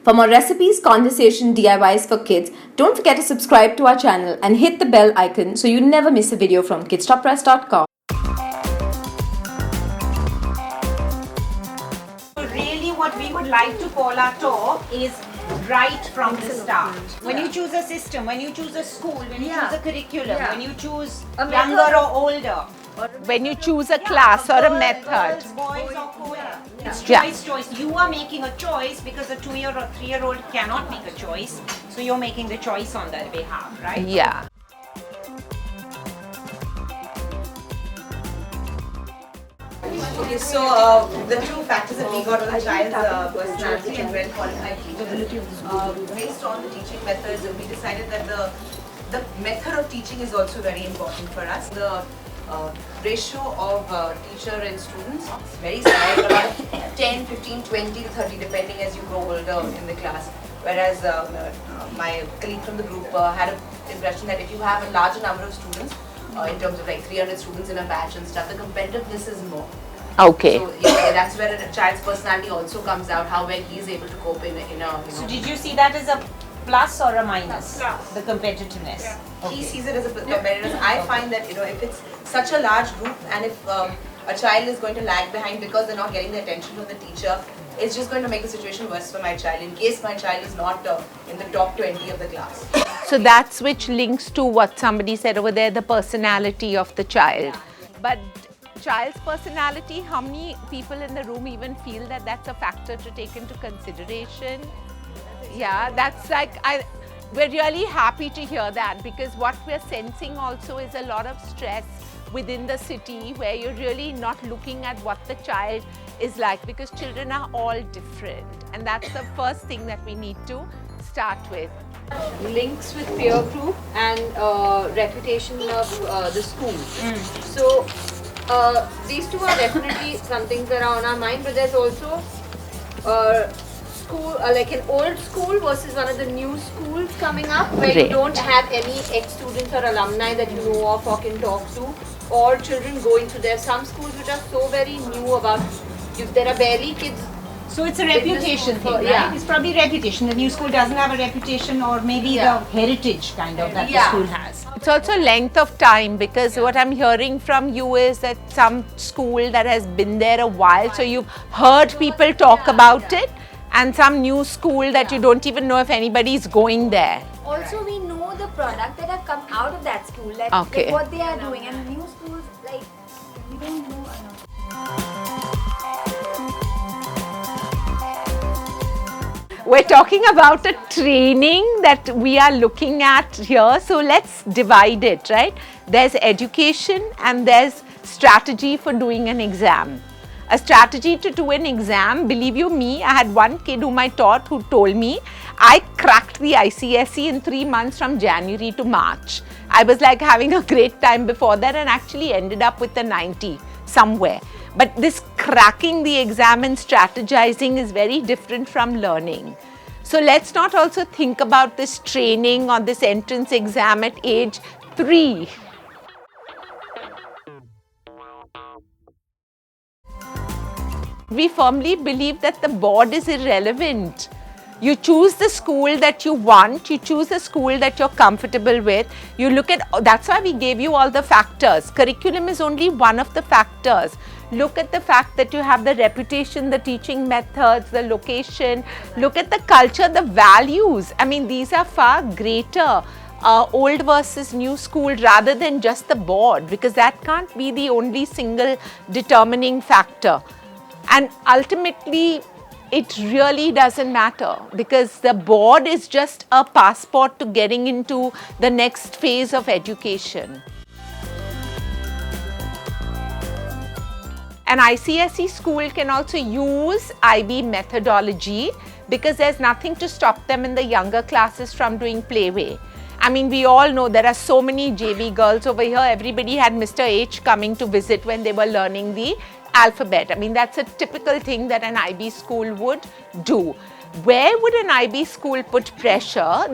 For more recipes, conversation, DIYs for kids, don't forget to subscribe to our channel and hit the bell icon so you never miss a video from kidstoppress.com. Really what we would like to call our talk is right from the start. When you choose a system, when you choose a school, when you choose a curriculum, when you choose younger or older, when you choose a class or a method. girls, boys or co-ed, it's choice. You are making a choice because a 2-year or 3-year-old cannot make a choice. So you're making the choice on their behalf, right? Yeah. Okay, so the two factors that we got on the child's personality and well-qualified teachers, based on the teaching methods, we decided that the method of teaching is also very important for us. The ratio of teacher and students is very small, about 10, 15, 20 to 30 depending as you grow older in the class. Whereas my colleague from the group had an impression that if you have a larger number of students, in terms of like 300 students in a batch and stuff, the competitiveness is more. Okay. So yeah, that's where a child's personality also comes out, how well he is able to cope in a So did you see that as a plus or a minus? Plus. The competitiveness. Yeah. Okay. He sees it as a competitiveness. I find that if it's such a large group and if a child is going to lag behind because they're not getting the attention from the teacher, it's just going to make the situation worse for my child in case my child is not in the top 20 of the class. So that's which links to what somebody said over there, the personality of the child. But child's personality, how many people in the room even feel that that's a factor to take into consideration? Yeah, that's like, we're really happy to hear that, because what we're sensing also is a lot of stress within the city where you're really not looking at what the child is like, because children are all different, and that's the first thing that we need to start with. Links with peer group and reputation of the school. So these two are definitely some things that are on our mind, but there's also school, like an old school versus one of the new schools coming up where you don't have any ex-students or alumni that you know of or can talk to, or children going to. There's some schools which are so very new about, there are barely kids. So it's a reputation thing, right? Yeah. It's probably reputation. The new school doesn't have a reputation, or maybe the heritage kind of that the school has. It's also length of time, because what I'm hearing from you is that some school that has been there a while, so you've heard people talk about it, and some new school that you don't even know if anybody's going there. Also, we know the product that have come out of that school, like what they are doing, and new schools, like, we don't know enough. We're talking about a training that we are looking at here, so let's divide it, right? There's education and there's strategy for doing an exam. A strategy to do an exam, believe you me, I had one kid whom I taught who told me, I cracked the ICSE in 3 months from January to March. I was like having a great time before that and actually ended up with a 90 somewhere. But this cracking the exam and strategizing is very different from learning. So let's not also think about this training or this entrance exam at age 3. We firmly believe that the board is irrelevant. You choose the school that you want, you choose a school that you're comfortable with. You look at, that's why we gave you all the factors. Curriculum is only one of the factors. Look at the fact that you have the reputation, the teaching methods, the location. Look at the culture, the values. I mean, these are far greater. Old versus new school rather than just the board, because that can't be the only single determining factor. And ultimately, it really doesn't matter, because the board is just a passport to getting into the next phase of education. An ICSE school can also use IB methodology, because there's nothing to stop them in the younger classes from doing playway. I mean, we all know there are so many JV girls over here. Everybody had Mr. H coming to visit when they were learning the alphabet. I mean, that's a typical thing that an IB school would do. Where would an IB school put pressure?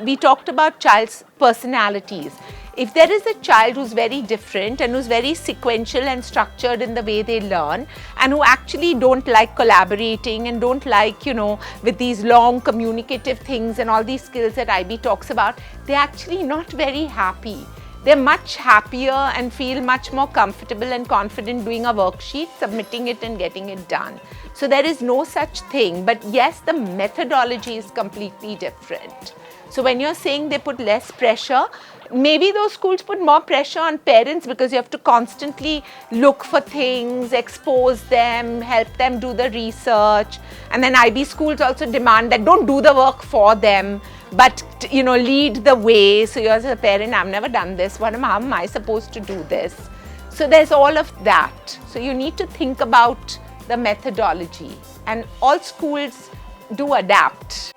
We talked about child's personalities. if there is a child who's very different and who's very sequential and structured in the way they learn, and who actually don't like collaborating and don't like, with these long communicative things and all these skills that IB talks about, they're actually not very happy. They're much happier and feel much more comfortable and confident doing a worksheet, submitting it and getting it done. So there is no such thing, but yes, the methodology is completely different. So when you're saying they put less pressure, maybe those schools put more pressure on parents because you have to constantly look for things, expose them, help them do the research. And then IB schools also demand that don't do the work for them, but lead the way. So you as a parent, I've never done this. How am I supposed to do this? So there's all of that. So you need to think about the methodology, and all schools do adapt.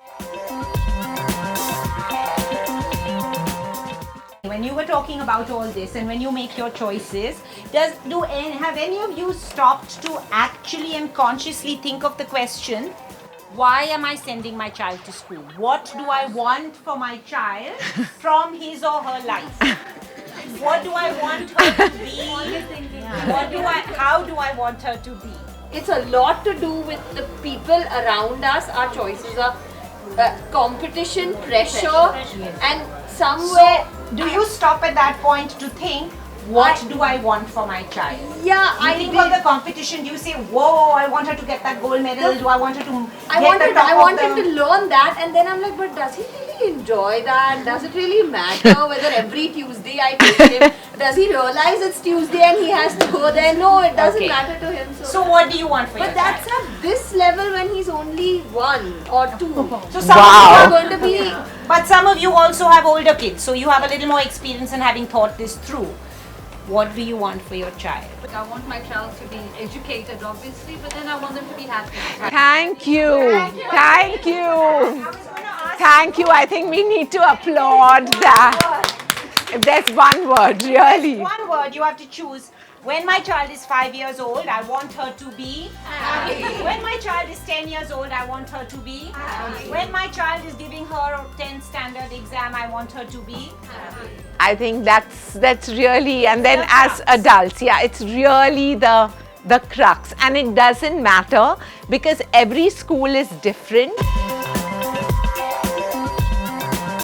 When you were talking about all this and when you make your choices, have any of you stopped to actually and consciously think of the question, why am I sending my child to school? What do I want for my child from his or her life? What do I want her to be? How do I want her to be? It's a lot to do with the people around us. Our choices are competition, pressure, and somewhere. So, do you stop at that point to think, what do I want for my child? Yeah, I think of the competition. Do you say, whoa, I want her to get that gold medal? Do I want her to I want him to learn that, and then I'm like, but does he really enjoy that? Does it really matter whether every Tuesday I take him? Does he realize it's Tuesday and he has to go there? No, it doesn't matter to him. So what do you want for your child? But that's at this level when he's only 1 or 2. So some of you are going to be, but some of you also have older kids, so you have a little more experience in having thought this through. What do you want for your child? I want my child to be educated, obviously, but then I want them to be happy. Thank you. Thank you. Thank you. I think we need to applaud that. If there's one word, really. One word you have to choose. When my child is 5 years old, I want her to be happy. When my child is 10 years old, I want her to be happy. When my child is giving her a 10th standard exam, I want her to be happy. I think that's really, and then as adults, it's really the crux, and it doesn't matter because every school is different.